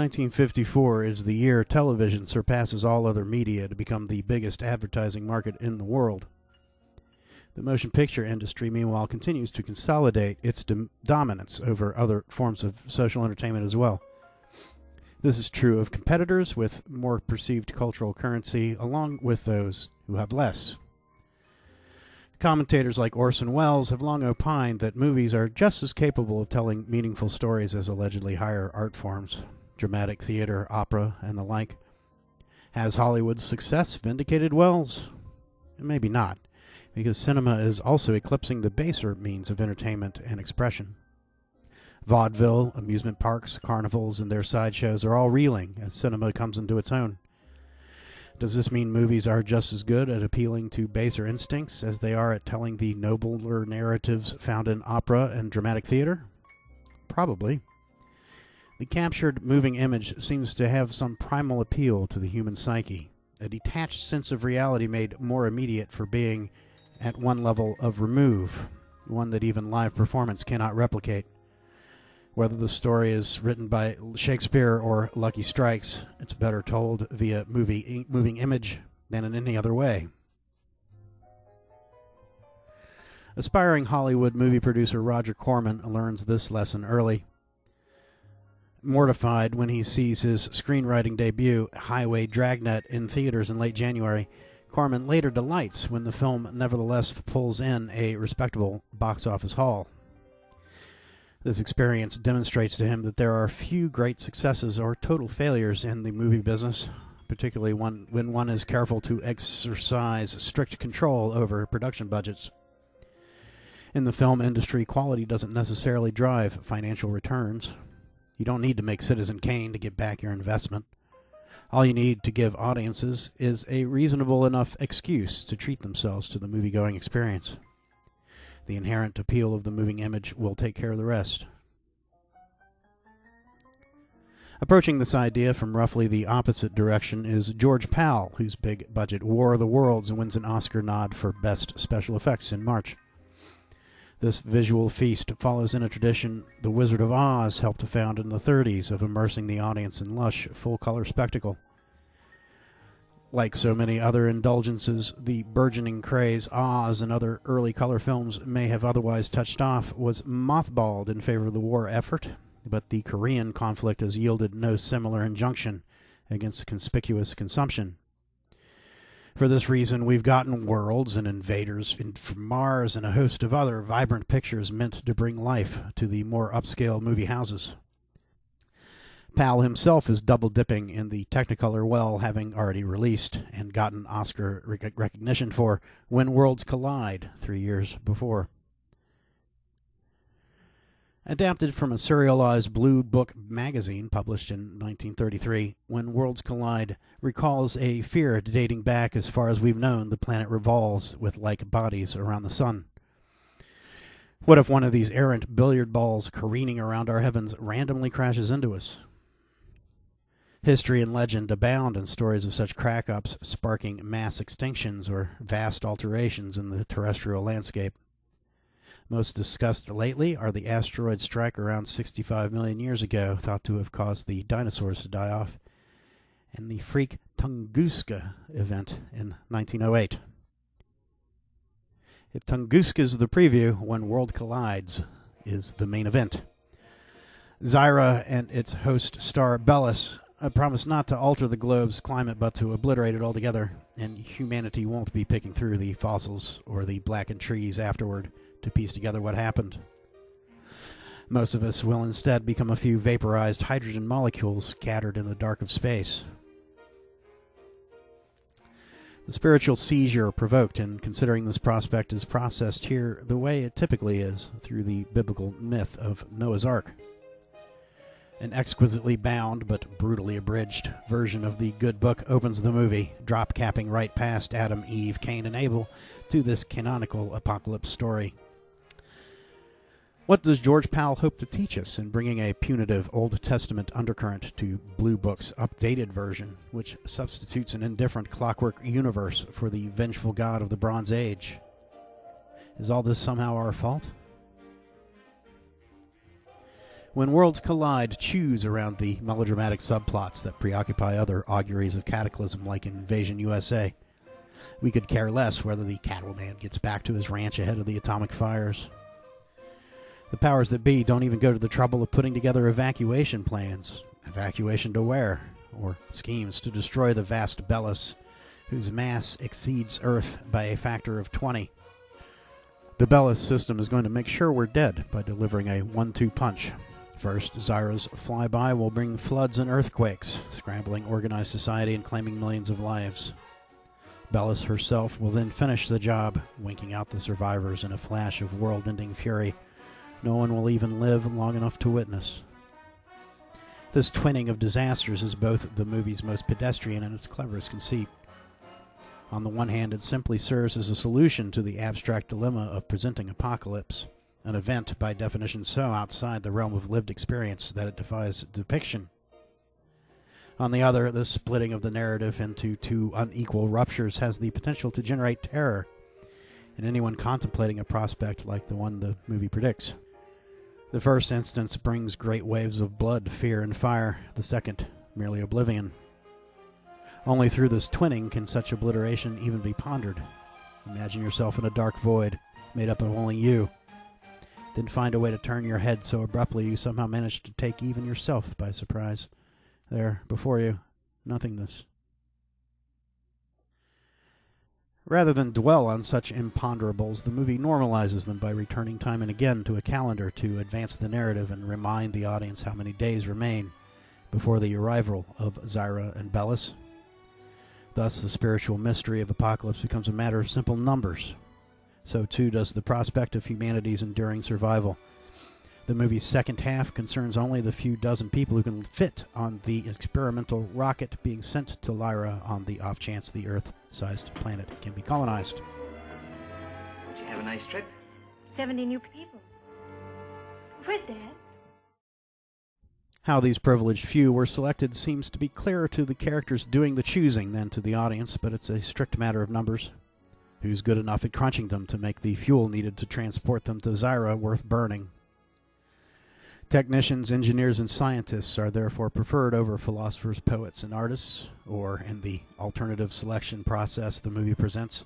1954 is the year television surpasses all other media to become the biggest advertising market in the world. The motion picture industry, meanwhile, continues to consolidate its dominance over other forms of social entertainment as well. This is true of competitors with more perceived cultural currency, along with those who have less. Commentators like Orson Welles have long opined that movies are just as capable of telling meaningful stories as allegedly higher art forms, dramatic theater, opera, and the like. Has Hollywood's success vindicated Welles? Maybe not, because cinema is also eclipsing the baser means of entertainment and expression. Vaudeville, amusement parks, carnivals, and their sideshows are all reeling as cinema comes into its own. Does this mean movies are just as good at appealing to baser instincts as they are at telling the nobler narratives found in opera and dramatic theater? Probably. The captured moving image seems to have some primal appeal to the human psyche, a detached sense of reality made more immediate for being at one level of remove, one that even live performance cannot replicate. Whether the story is written by Shakespeare or Lucky Strikes, it's better told via moving image than in any other way. Aspiring Hollywood movie producer Roger Corman learns this lesson early. Mortified when he sees his screenwriting debut, Highway Dragnet, in theaters in late January, Corman later delights when the film nevertheless pulls in a respectable box office haul. This experience demonstrates to him that there are few great successes or total failures in the movie business, particularly when one is careful to exercise strict control over production budgets. In the film industry, quality doesn't necessarily drive financial returns. You don't need to make Citizen Kane to get back your investment. All you need to give audiences is a reasonable enough excuse to treat themselves to the movie-going experience. The inherent appeal of the moving image will take care of the rest. Approaching this idea from roughly the opposite direction is George Pal, whose big-budget War of the Worlds wins an Oscar nod for Best Special Effects in March. This visual feast follows in a tradition The Wizard of Oz helped to found in the 30s of immersing the audience in lush, full-color spectacle. Like so many other indulgences, the burgeoning craze Oz and other early color films may have otherwise touched off was mothballed in favor of the war effort, but the Korean conflict has yielded no similar injunction against conspicuous consumption. For this reason, we've gotten Worlds and Invaders from Mars and a host of other vibrant pictures meant to bring life to the more upscale movie houses. Pal himself is double-dipping in the Technicolor well, having already released and gotten Oscar recognition for When Worlds Collide 3 years before. Adapted from a serialized Blue Book magazine published in 1933, When Worlds Collide recalls a fear dating back as far as we've known the planet revolves with like bodies around the sun. What if one of these errant billiard balls careening around our heavens randomly crashes into us? History and legend abound in stories of such crack-ups sparking mass extinctions or vast alterations in the terrestrial landscape. Most discussed lately are the asteroid strike around 65 million years ago, thought to have caused the dinosaurs to die off, and the freak Tunguska event in 1908. If Tunguska's the preview, When World Collides is the main event. Zyra and its host star Bellis promise not to alter the globe's climate but to obliterate it altogether, and humanity won't be picking through the fossils or the blackened trees afterward to piece together what happened. Most of us will instead become a few vaporized hydrogen molecules scattered in the dark of space. The spiritual seizure provoked in considering this prospect is processed here the way it typically is, through the biblical myth of Noah's Ark. An exquisitely bound but brutally abridged version of the good book opens the movie, drop-capping right past Adam, Eve, Cain, and Abel to this canonical apocalypse story. What does George Pal hope to teach us in bringing a punitive Old Testament undercurrent to Blue Book's updated version, which substitutes an indifferent clockwork universe for the vengeful god of the Bronze Age? Is all this somehow our fault? When worlds collide, choose around the melodramatic subplots that preoccupy other auguries of cataclysm like Invasion USA. We could care less whether the cattleman gets back to his ranch ahead of the atomic fires. The powers that be don't even go to the trouble of putting together evacuation plans. Evacuation to where? Or schemes to destroy the vast Belus, whose mass exceeds Earth by a factor of 20. The Belus system is going to make sure we're dead by delivering a 1-2 punch. First, Zyra's flyby will bring floods and earthquakes, scrambling organized society and claiming millions of lives. Belus herself will then finish the job, winking out the survivors in a flash of world-ending fury no one will even live long enough to witness. This twinning of disasters is both the movie's most pedestrian and its cleverest conceit. On the one hand, it simply serves as a solution to the abstract dilemma of presenting apocalypse, an event by definition so outside the realm of lived experience that it defies depiction. On the other, the splitting of the narrative into two unequal ruptures has the potential to generate terror in anyone contemplating a prospect like the one the movie predicts. The first instance brings great waves of blood, fear, and fire. The second, merely oblivion. Only through this twinning can such obliteration even be pondered. Imagine yourself in a dark void, made up of only you. Then find a way to turn your head so abruptly you somehow manage to take even yourself by surprise. There, before you, nothingness. Rather than dwell on such imponderables, the movie normalizes them by returning time and again to a calendar to advance the narrative and remind the audience how many days remain before the arrival of Zyra and Belus. Thus, the spiritual mystery of apocalypse becomes a matter of simple numbers. So too does the prospect of humanity's enduring survival. The movie's second half concerns only the few dozen people who can fit on the experimental rocket being sent to Lyra on the off chance the Earth-sized planet can be colonized. Did you have a nice trip? 70 new people. Where's Dad? How these privileged few were selected seems to be clearer to the characters doing the choosing than to the audience, but it's a strict matter of numbers. Who's good enough at crunching them to make the fuel needed to transport them to Zyra worth burning? Technicians, engineers, and scientists are therefore preferred over philosophers, poets, and artists, or in the alternative selection process the movie presents,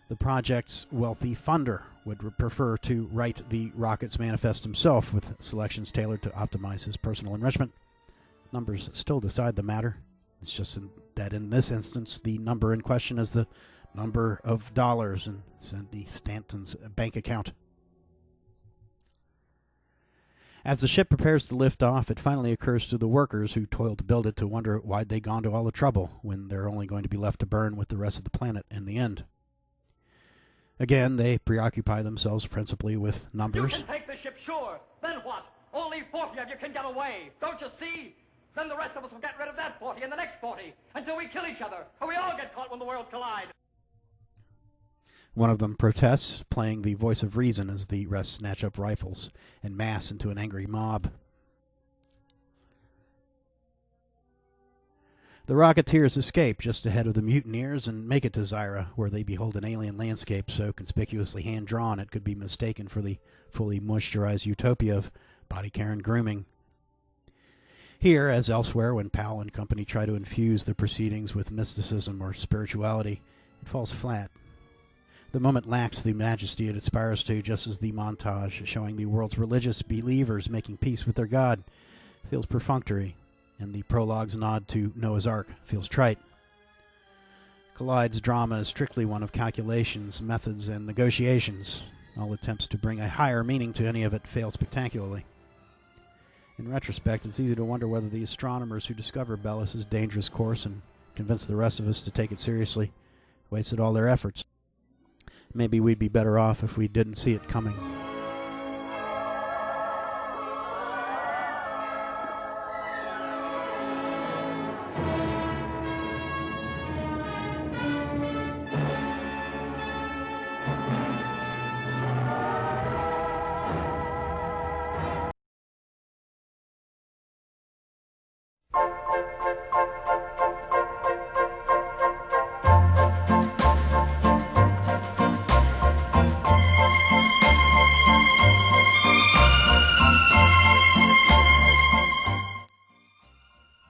the project's wealthy funder would prefer to write the rocket's manifest himself with selections tailored to optimize his personal enrichment. Numbers still decide the matter. It's just that in this instance, the number in question is the number of dollars in Cindy Stanton's bank account. As the ship prepares to lift off, it finally occurs to the workers who toiled to build it to wonder why'd they gone to all the trouble when they're only going to be left to burn with the rest of the planet in the end. Again, they preoccupy themselves principally with numbers. You can take the ship, sure. Then what? Only 40 of you can get away. Don't you see? Then the rest of us will get rid of that 40 and the next 40 until we kill each other, or we all get caught when the worlds collide. One of them protests, playing the voice of reason as the rest snatch up rifles and mass into an angry mob. The Rocketeers escape just ahead of the mutineers and make it to Zyra, where they behold an alien landscape so conspicuously hand-drawn it could be mistaken for the fully moisturized utopia of body care and grooming. Here, as elsewhere, when Powell and company try to infuse the proceedings with mysticism or spirituality, it falls flat. The moment lacks the majesty it aspires to, just as the montage showing the world's religious believers making peace with their God feels perfunctory, and the prologue's nod to Noah's Ark feels trite. Collide's drama is strictly one of calculations, methods, and negotiations. All attempts to bring a higher meaning to any of it fail spectacularly. In retrospect, it's easy to wonder whether the astronomers who discover Belus' dangerous course and convince the rest of us to take it seriously wasted all their efforts. Maybe we'd be better off if we didn't see it coming.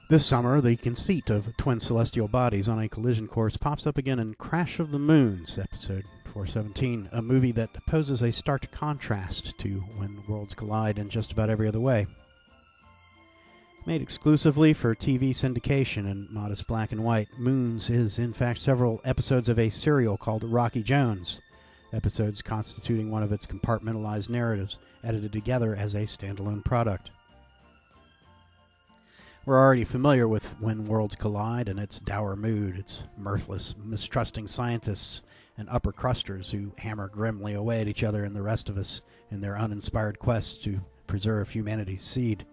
This summer, the conceit of twin celestial bodies on a collision course pops up again in Crash of the Moons, episode 417, a movie that poses a stark contrast to When Worlds Collide in just about every other way. Made exclusively for TV syndication in modest black and white, Moons is in fact several episodes of a serial called Rocky Jones, episodes constituting one of its compartmentalized narratives, edited together as a standalone product. We're already familiar with When Worlds Collide and its dour mood, its mirthless, mistrusting scientists and upper crusters who hammer grimly away at each other and the rest of us in their uninspired quest to preserve humanity's seed.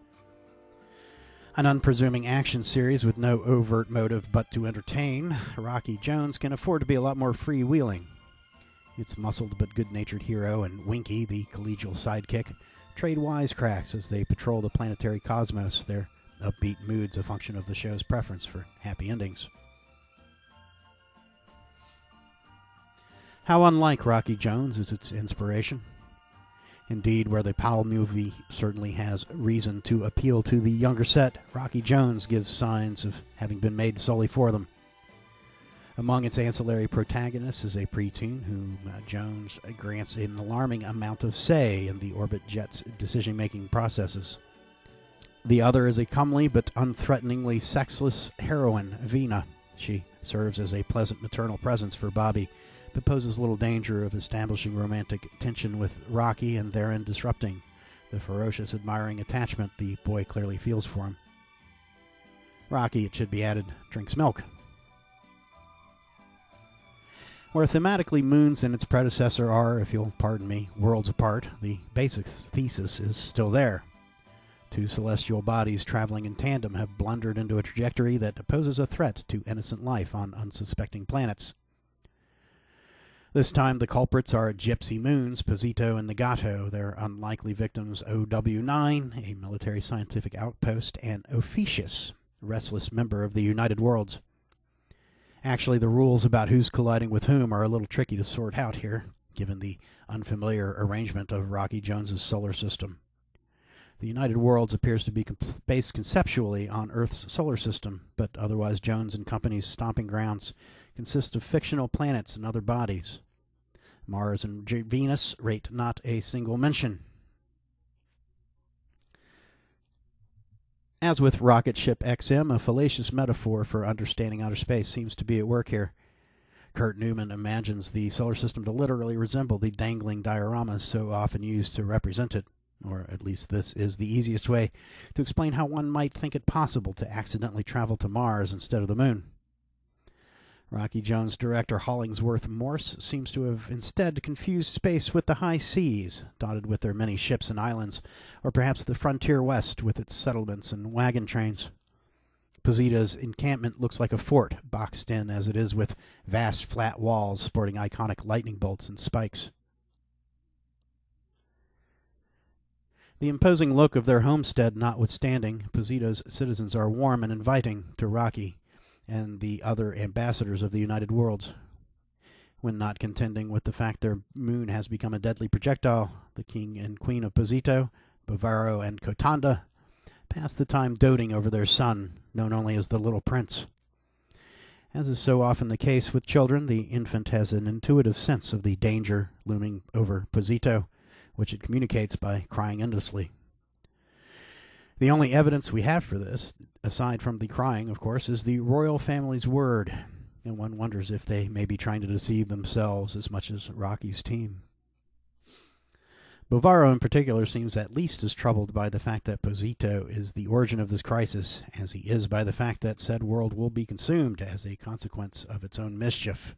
An unpresuming action series with no overt motive but to entertain, Rocky Jones can afford to be a lot more freewheeling. Its muscled but good-natured hero and Winky, the collegial sidekick, trade wisecracks as they patrol the planetary cosmos, their upbeat moods a function of the show's preference for happy endings. How unlike Rocky Jones is its inspiration. Indeed, where the Powell movie certainly has reason to appeal to the younger set, Rocky Jones gives signs of having been made solely for them. Among its ancillary protagonists is a preteen whom Jones grants an alarming amount of say in the orbit jet's decision-making processes. The other is a comely but unthreateningly sexless heroine, Vina. She serves as a pleasant maternal presence for Bobby, but poses little danger of establishing romantic tension with Rocky and therein disrupting the ferocious, admiring attachment the boy clearly feels for him. Rocky, it should be added, drinks milk. Where thematically Moons and its predecessor are, if you'll pardon me, worlds apart, the basic thesis is still there. Two celestial bodies traveling in tandem have blundered into a trajectory that poses a threat to innocent life on unsuspecting planets. This time the culprits are Gypsy Moons, Posito and Nagato, their unlikely victims OW9, a military scientific outpost, and Ophiuchus, restless member of the United Worlds. Actually, the rules about who's colliding with whom are a little tricky to sort out here, given the unfamiliar arrangement of Rocky Jones's solar system. The United Worlds appears to be based conceptually on Earth's solar system, but otherwise Jones and company's stomping grounds consist of fictional planets and other bodies. Mars and Venus rate not a single mention. As with Rocket Ship XM, a fallacious metaphor for understanding outer space seems to be at work here. Kurt Newman imagines the solar system to literally resemble the dangling dioramas so often used to represent it, or at least this is the easiest way to explain how one might think it possible to accidentally travel to Mars instead of the Moon. Rocky Jones director Hollingsworth Morse seems to have instead confused space with the high seas, dotted with their many ships and islands, or perhaps the frontier west with its settlements and wagon trains. Posita's encampment looks like a fort, boxed in as it is with vast flat walls sporting iconic lightning bolts and spikes. The imposing look of their homestead notwithstanding, Posito's citizens are warm and inviting to Rocky and the other ambassadors of the United Worlds. When not contending with the fact their moon has become a deadly projectile, the king and queen of Posito, Bavaro and Kotanda, pass the time doting over their son, known only as the Little Prince. As is so often the case with children, the infant has an intuitive sense of the danger looming over Posito, which it communicates by crying endlessly. The only evidence we have for this, aside from the crying, of course, is the royal family's word, and one wonders if they may be trying to deceive themselves as much as Rocky's team. Bavaro in particular seems at least as troubled by the fact that Posito is the origin of this crisis as he is by the fact that said world will be consumed as a consequence of its own mischief.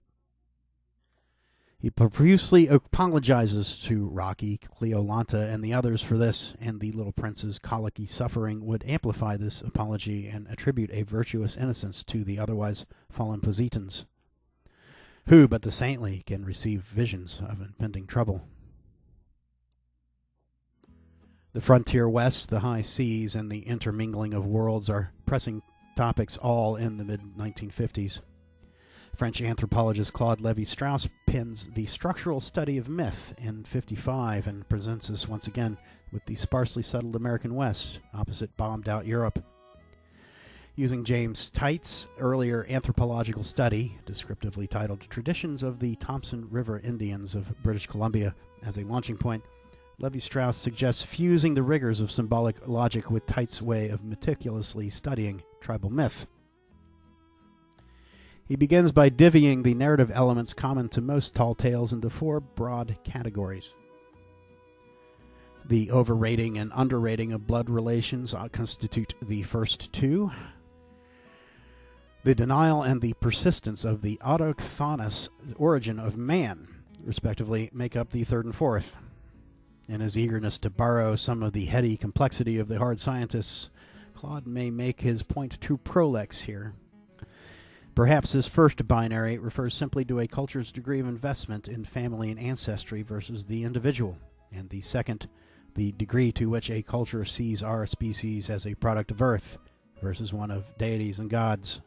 He profusely apologizes to Rocky, Cleolanta, and the others for this, and the Little Prince's colicky suffering would amplify this apology and attribute a virtuous innocence to the otherwise fallen Positans. Who but the saintly can receive visions of impending trouble? The frontier west, the high seas, and the intermingling of worlds are pressing topics all in the mid-1950s. French anthropologist Claude Lévi-Strauss pins the structural study of myth in 55 and presents us once again with the sparsely settled American West opposite bombed-out Europe. Using James Tight's earlier anthropological study, descriptively titled Traditions of the Thompson River Indians of British Columbia, as a launching point, Levi-Strauss suggests fusing the rigors of symbolic logic with Tight's way of meticulously studying tribal myth. He begins by divvying the narrative elements common to most tall tales into four broad categories. The overrating and underrating of blood relations constitute the first two. The denial and the persistence of the autochthonous origin of man, respectively, make up the third and fourth. In his eagerness to borrow some of the heady complexity of the hard scientists, Claude may make his point too prolix here. Perhaps his first binary refers simply to a culture's degree of investment in family and ancestry versus the individual, and the second, the degree to which a culture sees our species as a product of Earth versus one of deities and gods.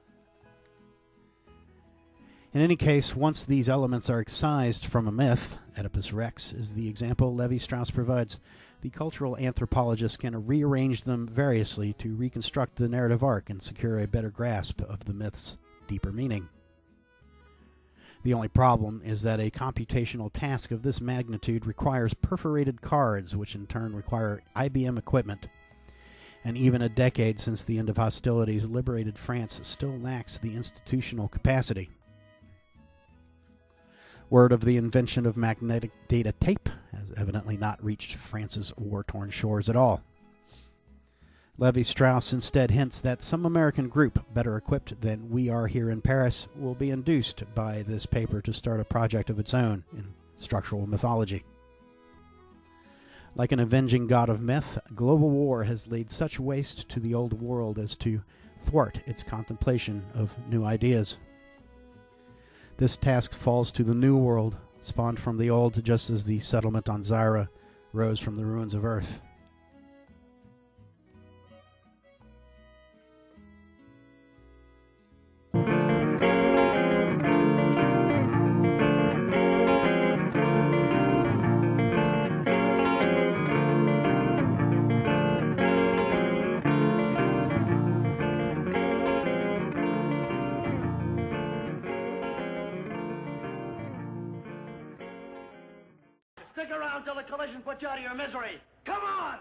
In any case, once these elements are excised from a myth, Oedipus Rex is the example Levi-Strauss provides, the cultural anthropologist can rearrange them variously to reconstruct the narrative arc and secure a better grasp of the myth's deeper meaning. The only problem is that a computational task of this magnitude requires perforated cards, which in turn require IBM equipment. And even a decade since the end of hostilities, liberated France still lacks the institutional capacity. Word of the invention of magnetic data tape has evidently not reached France's war-torn shores at all. Levi-Strauss instead hints that some American group, better equipped than we are here in Paris, will be induced by this paper to start a project of its own in structural mythology. Like an avenging god of myth, global war has laid such waste to the old world as to thwart its contemplation of new ideas. This task falls to the new world, spawned from the old, just as the settlement on Zyra rose from the ruins of Earth. Stick around till the collision puts you out of your misery. Come on!